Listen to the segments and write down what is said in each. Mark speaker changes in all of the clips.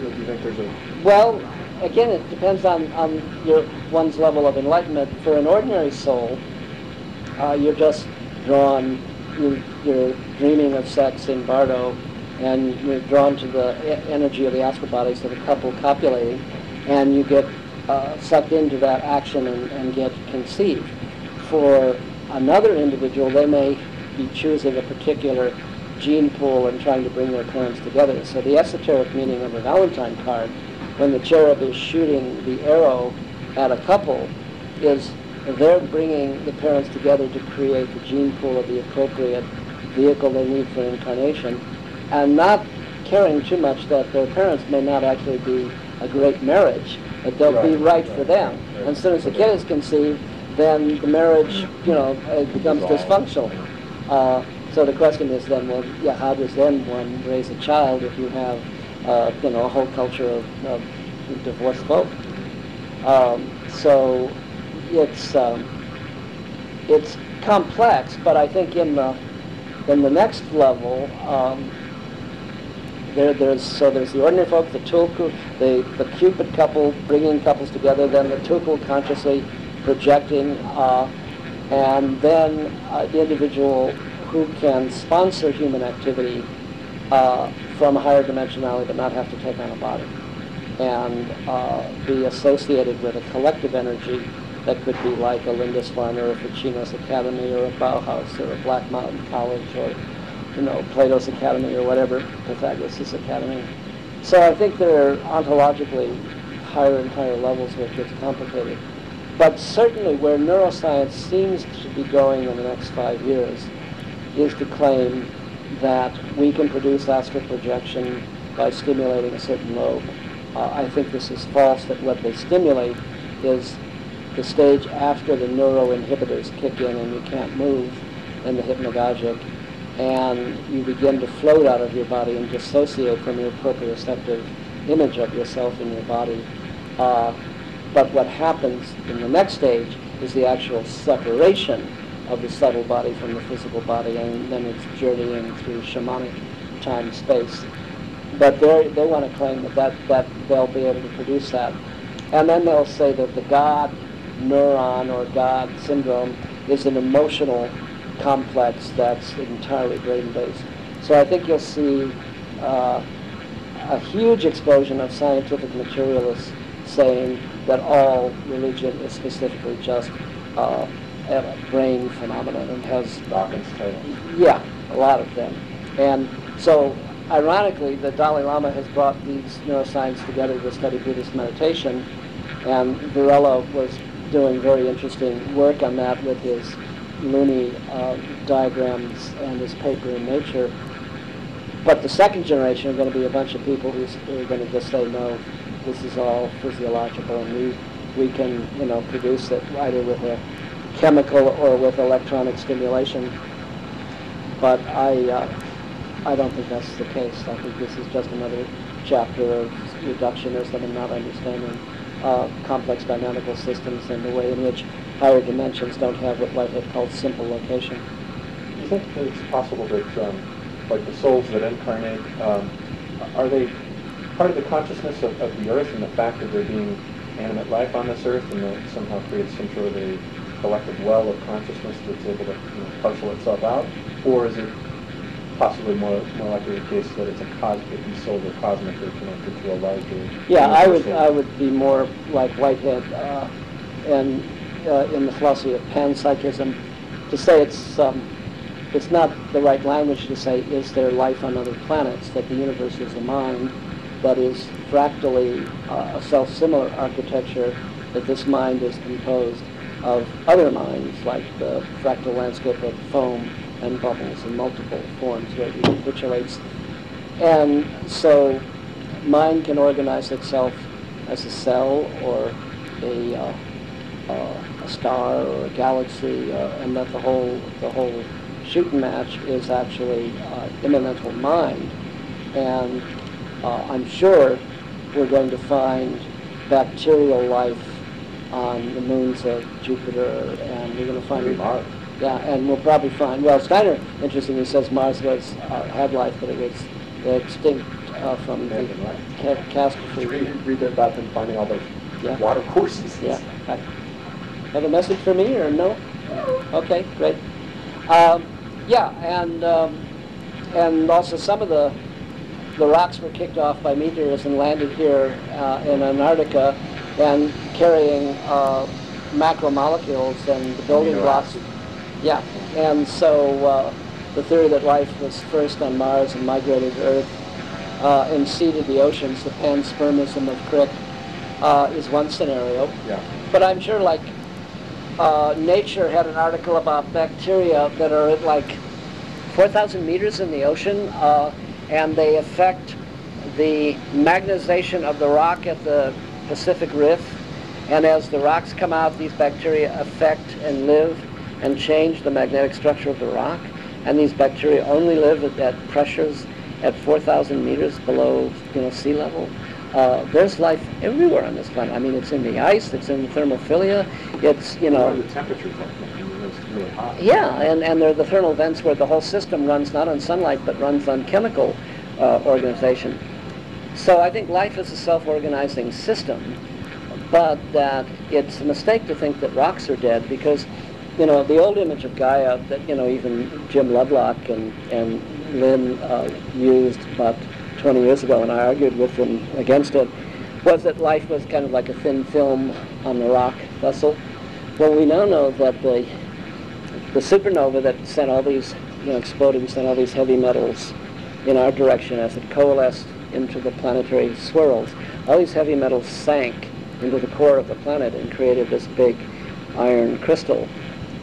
Speaker 1: Do you think there's a...
Speaker 2: Well, again, it depends on one's level of enlightenment. For an ordinary soul, you're just drawn, you're dreaming of sex in Bardo, and you're drawn to the energy of the astral bodies of the couple copulating, and you get sucked into that action and get conceived. For another individual, they may be choosing a particular gene pool and trying to bring their parents together. So the esoteric meaning of a Valentine card, when the cherub is shooting the arrow at a couple, is they're bringing the parents together to create the gene pool of the appropriate vehicle they need for incarnation, and not caring too much that their parents may not actually be a great marriage, but they'll be right for them. And as soon as the kid is conceived, then the marriage, becomes dysfunctional. So the question is then, well, yeah, how does then one raise a child if you have, a whole culture of divorced folk? So it's complex, but I think in the next level, there's the ordinary folk, the tulku, the Cupid couple bringing couples together, then the tulku consciously projecting, and then the individual who can sponsor human activity from a higher dimensionality but not have to take on a body, and be associated with a collective energy that could be like a Lindisfarne or a Ficino's Academy or a Bauhaus or a Black Mountain College or Plato's Academy or whatever, Pythagoras' Academy. So I think there are ontologically higher and higher levels where it gets complicated. But certainly where neuroscience seems to be going in the next 5 years is to claim that we can produce astral projection by stimulating a certain lobe. I think this is false, that what they stimulate is the stage after the neuroinhibitors kick in and you can't move in the hypnagogic, and you begin to float out of your body and dissociate from your proprioceptive image of yourself in your body. But what happens in the next stage is the actual separation of the subtle body from the physical body, and then it's journeying through shamanic time-space. But they want to claim that they'll be able to produce that. And then they'll say that the God neuron or God syndrome is an emotional complex that's entirely brain-based. So I think you'll see a huge explosion of scientific materialists saying that all religion is specifically just a brain phenomenon and has...
Speaker 1: Dawkins title.
Speaker 2: Yeah, a lot of them. And so, ironically, the Dalai Lama has brought these neuroscience together to study Buddhist meditation, and Varela was doing very interesting work on that with his loony diagrams and his paper in Nature. But the second generation are going to be a bunch of people who are going to just say, no, this is all physiological, and we can produce it either with a chemical or with electronic stimulation. But I don't think that's the case. I think this is just another chapter of reductionism and not understanding complex dynamical systems and the way in which higher dimensions don't have what Whitehead called simple location.
Speaker 1: Do you think that it's possible that, like the souls that incarnate, are they part of the consciousness of the Earth and the fact that there being animate life on this Earth, and that somehow creates some sort of a collective well of consciousness that's able to parcel itself out? Or is it possibly more likely the case that it's these souls are cosmically connected to a larger...
Speaker 2: Yeah, I would be more like Whitehead and in the philosophy of panpsychism to say it's not the right language to say, is there life on other planets, that the universe is a mind that is fractally a self-similar architecture, that this mind is composed of other minds, like the fractal landscape of foam and bubbles in multiple forms where it recapitulates. And so mind can organize itself as a cell or a star or a galaxy, and that the whole shooting match is actually immanental mind. And I'm sure we're going to find bacterial life on the moons of Jupiter, and we're going to find
Speaker 1: Mars.
Speaker 2: Yeah, and we'll probably find, well, Steiner, interestingly, says Mars had life, but it was extinct from the catastrophe.
Speaker 1: Read about them finding all those water courses.
Speaker 2: Yeah. Right. Have a message for me or no? Okay, great. And also some of the rocks were kicked off by meteors and landed here in Antarctica and carrying macromolecules and the building blocks. Yeah, and so the theory that life was first on Mars and migrated to Earth and seeded the oceans, the panspermism of Crick, is one scenario.
Speaker 1: Yeah.
Speaker 2: But I'm sure, like, Nature had an article about bacteria that are at like 4,000 meters in the ocean, and they affect the magnetization of the rock at the Pacific Rift. And as the rocks come out, these bacteria affect and live and change the magnetic structure of the rock. And these bacteria only live at pressures at 4,000 meters below, sea level. There's life everywhere on this planet. I mean, it's in the ice, it's in thermophilia, it's,
Speaker 1: The temperature's it's really hot.
Speaker 2: Yeah, and there are the thermal vents where the whole system runs not on sunlight, but runs on chemical organization. So I think life is a self-organizing system, but that it's a mistake to think that rocks are dead, because, the old image of Gaia that, even Jim Lovelock and Lynn used about 20 years ago, and I argued with them against it, was that life was kind of like a thin film on the rock vessel. Well, we now know that the supernova that sent all these, exploded and sent all these heavy metals in our direction as it coalesced into the planetary swirls, all these heavy metals sank into the core of the planet and created this big iron crystal.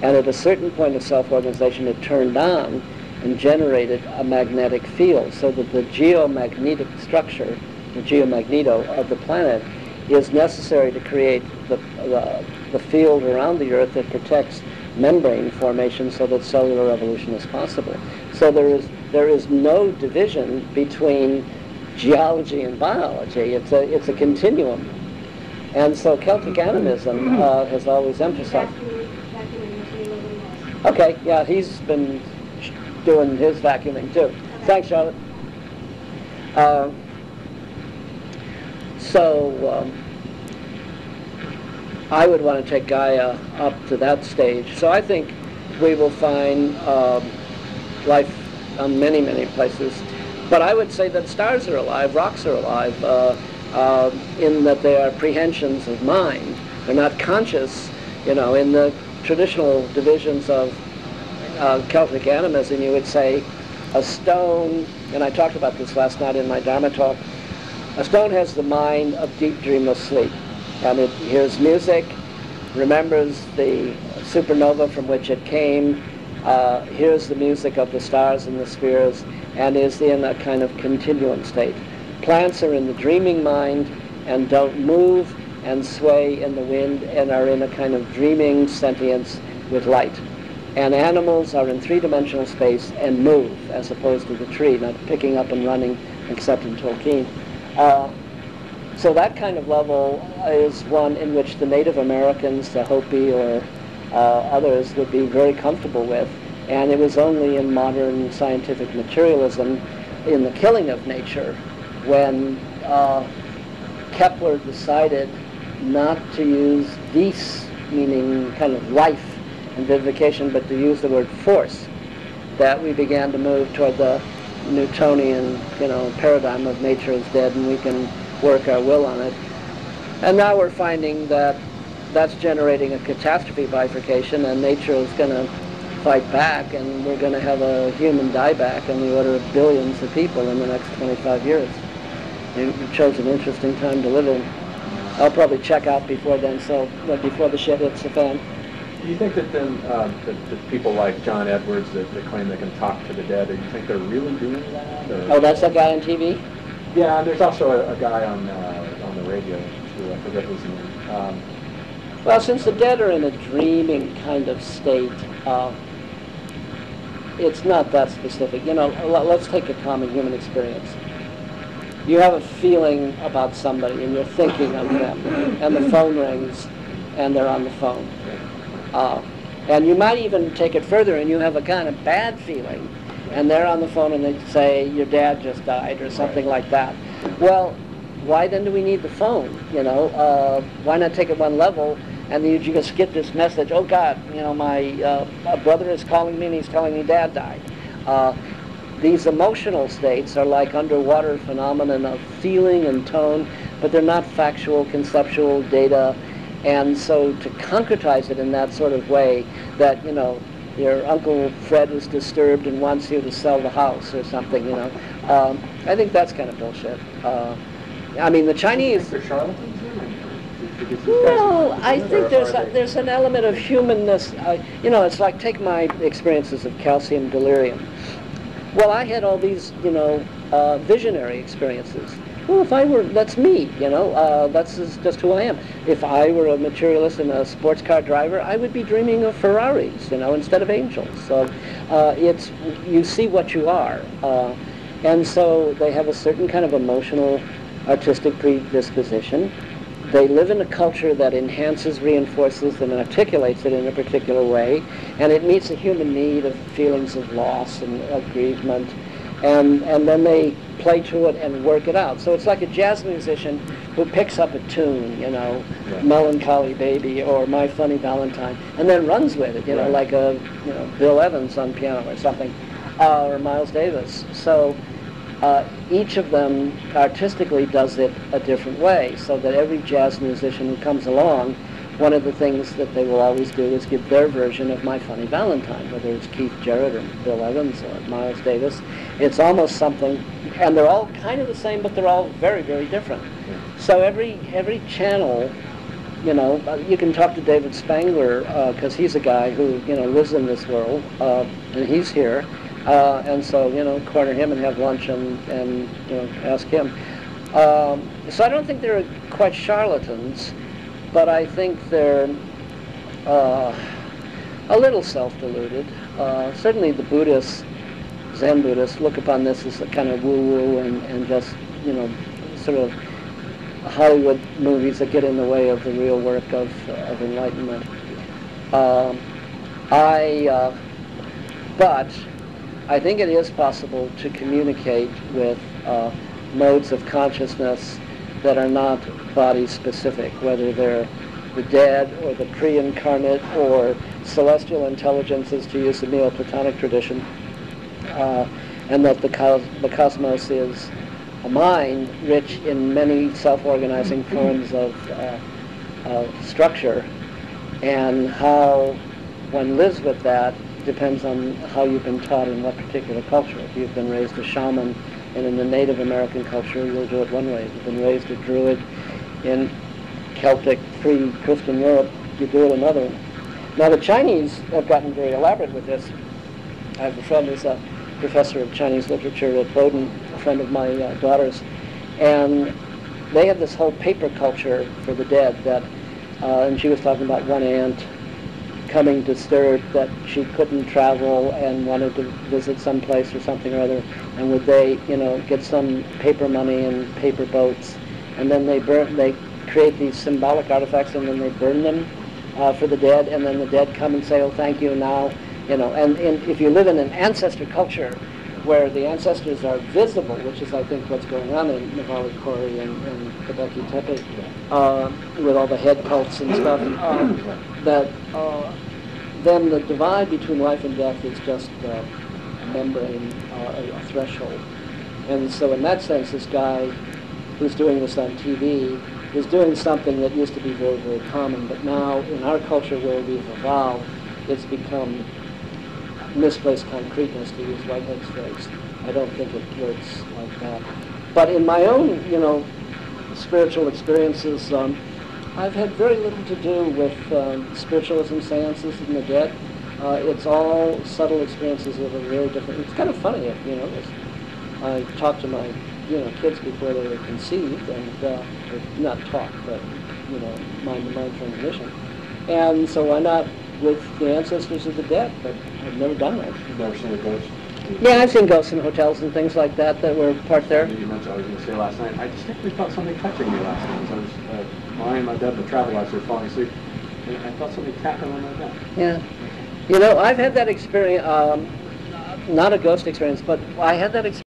Speaker 2: And at a certain point of self-organization, it turned on and generated a magnetic field, so that the geomagnetic structure, the geomagneto of the planet, is necessary to create the field around the Earth that protects membrane formation so that cellular evolution is possible. So there is no division between geology and biology. It's a continuum. And so Celtic animism has always emphasized. Okay, yeah, he's been doing his vacuuming too. Thanks, Charlotte. I would want to take Gaia up to that stage. So I think we will find life on many, many places. But I would say that stars are alive, rocks are alive, in that they are prehensions of mind. They're not conscious. In the traditional divisions of Celtic animism, you would say a stone, and I talked about this last night in my Dharma talk, a stone has the mind of deep dreamless sleep. And it hears music, remembers the supernova from which it came, hears the music of the stars and the spheres, and is in a kind of continuum state. Plants are in the dreaming mind and don't move and sway in the wind and are in a kind of dreaming sentience with light. And animals are in three-dimensional space and move, as opposed to the tree, not picking up and running, except in Tolkien. So that kind of level is one in which the Native Americans, the Hopi, or others would be very comfortable with. And it was only in modern scientific materialism, in the killing of nature, when Kepler decided not to use vis, meaning kind of life and vivification, but to use the word force, that we began to move toward the Newtonian, paradigm of nature is dead and we can work our will on it. And now we're finding that that's generating a catastrophe bifurcation, and nature is going to fight back, and we're going to have a human dieback on the order of billions of people in the next 25 years. You chose an interesting time to live in. I'll probably check out before then, before the shit hits the fan.
Speaker 1: Do you think that then that people like John Edwards that claim they can talk to the dead, do you think they're really doing that? Or?
Speaker 2: Oh, that's that guy on TV?
Speaker 1: Yeah, and there's also a guy on the radio too. I forget his name.
Speaker 2: Well, since the dead are in a dreaming kind of state, it's not that specific. Let's take a common human experience. You have a feeling about somebody and you're thinking of them, and the phone rings and they're on the phone. And you might even take it further and you have a kind of bad feeling and they're on the phone and they say, your dad just died, or something like that. Well, why then do we need the phone? You know, why not take it one level, and then you just get this message, oh God, you know, my brother is calling me and he's telling me dad died. These emotional states are like underwater phenomenon of feeling and tone, but they're not factual, conceptual data. And so to concretize it in that sort of way, that, you know, your Uncle Fred is disturbed and wants you to sell the house or something, you know, I think that's kind of bullshit. I mean, the Chinese...
Speaker 1: They're charlatans?
Speaker 2: No, I think there's an element of humanness. You know, it's like, take my experiences of calcium delirium. Well, I had all these, you know, visionary experiences. Well, if I were, that's me, you know, that's just who I am. If I were a materialist and a sports car driver, I would be dreaming of Ferraris, you know, instead of angels. So it's, you see what you are. And so they have a certain kind of emotional, artistic predisposition. They live in a culture that enhances, reinforces, and articulates it in a particular way, and it meets a human need of feelings of loss and aggrievement, and then they play to it and work it out. So it's like a jazz musician who picks up a tune, you know, Melancholy Baby or My Funny Valentine, and then runs with it, you know, like a, you know, Bill Evans on piano or something, or Miles Davis. So each of them artistically does it a different way, so that every jazz musician who comes along, one of the things that they will always do is give their version of My Funny Valentine, whether it's Keith Jarrett or Bill Evans or Miles Davis. It's almost something, and they're all kind of the same, but they're all very, very different. So every channel, you know, you can talk to David Spangler, because he's a guy who, you know, lives in this world, and he's here. And so, you know, corner him and have lunch and you know, ask him. So I don't think they're quite charlatans, but I think they're a little self-deluded. Certainly the Buddhists, Zen Buddhists, look upon this as a kind of woo-woo and just, you know, sort of Hollywood movies that get in the way of the real work of enlightenment. But I think it is possible to communicate with modes of consciousness that are not body-specific, whether they're the dead or the pre-incarnate or celestial intelligences, to use the Neoplatonic tradition, and that the cosmos is a mind rich in many self-organizing forms of structure, and how one lives with that depends on how you've been taught in what particular culture. If you've been raised a shaman, and in the Native American culture, you'll do it one way. If you've been raised a druid in Celtic, pre-Christian Europe, you do it another way. Now, the Chinese have gotten very elaborate with this. I have a friend who's a professor of Chinese literature at Bowdoin, a friend of my daughter's, and they have this whole paper culture for the dead that, and she was talking about one aunt coming disturbed that she couldn't travel and wanted to visit some place or something or other, and would they, you know, get some paper money and paper boats, and then they create these symbolic artifacts and then they burn them for the dead, and then the dead come and say, oh, thank you now, you know. And if you live in an ancestor culture where the ancestors are visible, which is, I think, what's going on in Navali Kori and Göbekli Tepe, with all the head cults and stuff, then the divide between life and death is just a membrane, a threshold. And so in that sense, this guy who's doing this on TV is doing something that used to be very, very common, but now in our culture where we've evolved, it's become misplaced concreteness, to use Whitehead's phrase. I don't think it works like that. But in my own, you know, spiritual experiences, I've had very little to do with spiritualism, seances, and the dead. It's all subtle experiences that are very different. It's kind of funny, you know. I talk to my, you know, kids before they were conceived, and or not talk, but, you know, mind-to-mind transmission. And so why not with the ancestors of the dead? But I've never done that.
Speaker 1: You've never seen a ghost?
Speaker 2: Yeah, I've seen ghosts in hotels and things like that were parked there.
Speaker 1: You mentioned, I was going to say last night, I distinctly felt something touching me last night as I was lying in my bed in the travel lodge there falling asleep, and I felt something tapping on my bed.
Speaker 2: Yeah. You know, I've had that experience. not a ghost experience, but I had that experience.